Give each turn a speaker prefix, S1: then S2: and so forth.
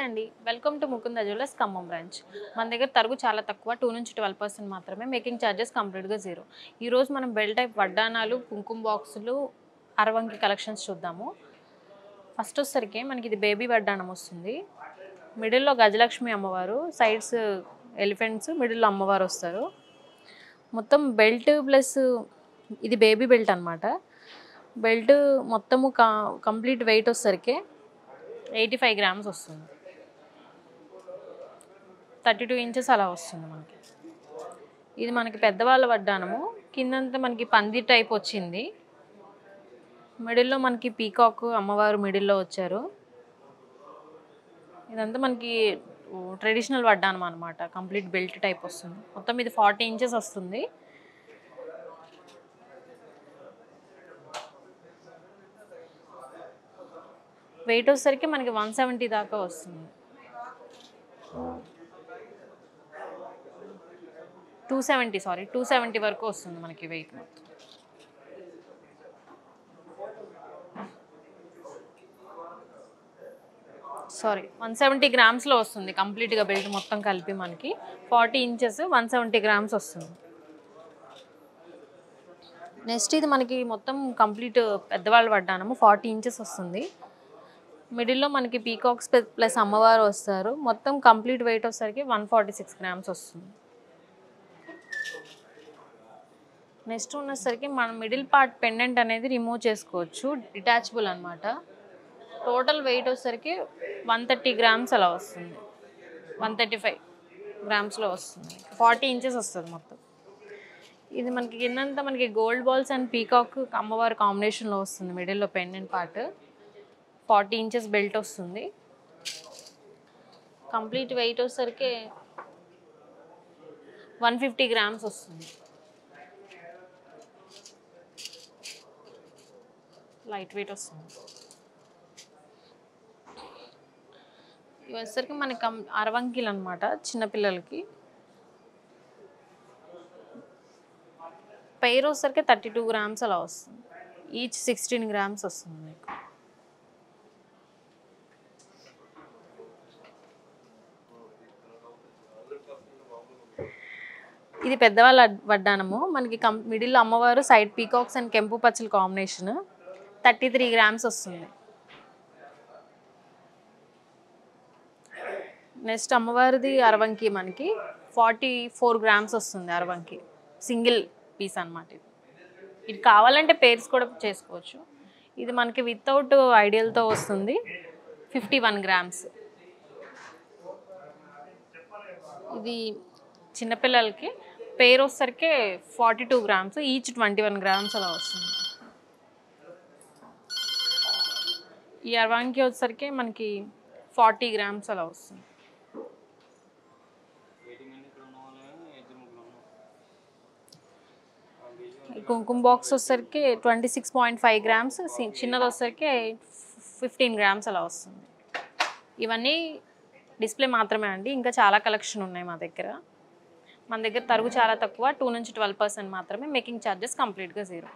S1: అండి, welcome to Mukunda jewellers Khammam branch. మన దగ్గర తరుగు చాలా తక్కువ, 2 నుంచి 12% మాత్రమే. మేకింగ్ ఛార్జెస్ కంప్లీట్గా జీరో. ఈరోజు మనం బెల్ టైప్ వడ్డానాలు, కుంకుమ బాక్సులు, అరవంకి కలెక్షన్స్ చూద్దాము. ఫస్ట్ వచ్చేసరికి మనకి ఇది బేబీ వడ్డానం వస్తుంది. మిడిల్లో గజలక్ష్మి అమ్మవారు, సైడ్స్ ఎలిఫెంట్స్, మిడిల్లో అమ్మవారు వస్తారు. మొత్తం బెల్ట్ ప్లస్ ఇది బేబీ బెల్ట్ అనమాట. బెల్ట్ మొత్తము కంప్లీట్ వెయిట్ వచ్చేసరికి 85 గ్రామ్స్ వస్తుంది. 32 ఇంచెస్ అలా వస్తుంది మనకి. ఇది మనకి పెద్దవాళ్ళ వడ్డానము. కిందంతా మనకి పంది టైప్ వచ్చింది. మిడిల్లో మనకి పీకాక్ అమ్మవారు మిడిల్లో వచ్చారు. ఇదంతా మనకి ట్రెడిషనల్ వడ్డానం అనమాట. కంప్లీట్ బెల్ట్ టైప్ వస్తుంది. మొత్తం ఇది 40 ఇంచెస్ వస్తుంది. వెయిట్ వచ్చేసరికి మనకి 170 దాకా వస్తుంది. 270 వరకు వస్తుంది మనకి వెయిట్ మొత్తం. సారీ 170 గ్రామ్స్లో వస్తుంది కంప్లీట్గా బెల్ట్ మొత్తం కలిపి మనకి 40 ఇంచెస్ 170 గ్రామ్స్ వస్తుంది. నెక్స్ట్ ఇది మనకి మొత్తం కంప్లీట్ పెద్దవాళ్ళు వడ్డానము 40 ఇంచెస్ వస్తుంది. మిడిల్లో మనకి పీకాక్స్ ప్లస్ అమ్మవారు వస్తారు. మొత్తం కంప్లీట్ వెయిట్ వచ్చేసరికి 146 గ్రామ్స్ వస్తుంది. నెక్స్ట్ ఉన్నసరికి మనం మిడిల్ పార్ట్ పెండెంట్ అనేది రిమూవ్ చేసుకోవచ్చు, డిటాచబుల్ అనమాట. టోటల్ వెయిట్ వచ్చేసరికి 130 గ్రామ్స్ అలా వస్తుంది. 135 గ్రామ్స్లో వస్తుంది. 40 ఇంచెస్ వస్తుంది మొత్తం. ఇది మనకి కిందంతా మనకి గోల్డ్ బాల్స్ అండ్ పీకాక్ అమ్మవారి కాంబినేషన్లో వస్తుంది. మిడిల్లో పెండెంట్ పార్ట్ 40 ఇంచెస్ బెల్ట్ వస్తుంది. కంప్లీట్ వెయిట్ వచ్చేసరికి 150 గ్రామ్స్ వస్తుంది. లైట్ వెయిట్ వస్తుంది. ఇవి వచ్చేసరికి మనకి అరవంకిలు అనమాట చిన్నపిల్లలకి. పెయిర్ వచ్చేసరికి 32 గ్రామ్స్ అలా వస్తుంది. ఈచ్ 16 గ్రామ్స్ వస్తుంది మీకు. ఇది పెద్దవాళ్ళ వడ్డానము. మనకి మిడిల్లో అమ్మవారు, సైడ్ పీకాక్స్ అండ్ కెంపు పచ్చల కాంబినేషన్ 33 గ్రామ్స్ వస్తుంది. నెక్స్ట్ అమ్మవారిది అరవంకి మనకి 44 గ్రామ్స్ వస్తుంది. అరవంకి సింగిల్ పీస్ అనమాట. ఇది కావాలంటే పేర్స్ కూడా చేసుకోవచ్చు. ఇది మనకి వితౌట్ ఐడియల్తో వస్తుంది 51 గ్రామ్స్. ఇది చిన్నపిల్లలకి పేరు వచ్చేసరికి 42 గ్రామ్స్, ఈచ్ 21 గ్రామ్స్ అలా వస్తుంది. ఈ అరవంకి వచ్చేసరికి మనకి 40 గ్రామ్స్ అలా వస్తుంది. ఈ కుంకుమ బాక్స్ వచ్చేసరికి 26.5 గ్రామ్స్, చిన్నది వచ్చేసరికి 15 గ్రామ్స్ అలా వస్తుంది. ఇవన్నీ డిస్ప్లే మాత్రమే అండి, ఇంకా చాలా కలెక్షన్ ఉన్నాయి మా దగ్గర. మన దగ్గర తరుగు చాలా తక్కువ, 2 నుంచి 12% మాత్రమే. మేకింగ్ ఛార్జెస్ కంప్లీట్గా జీరో.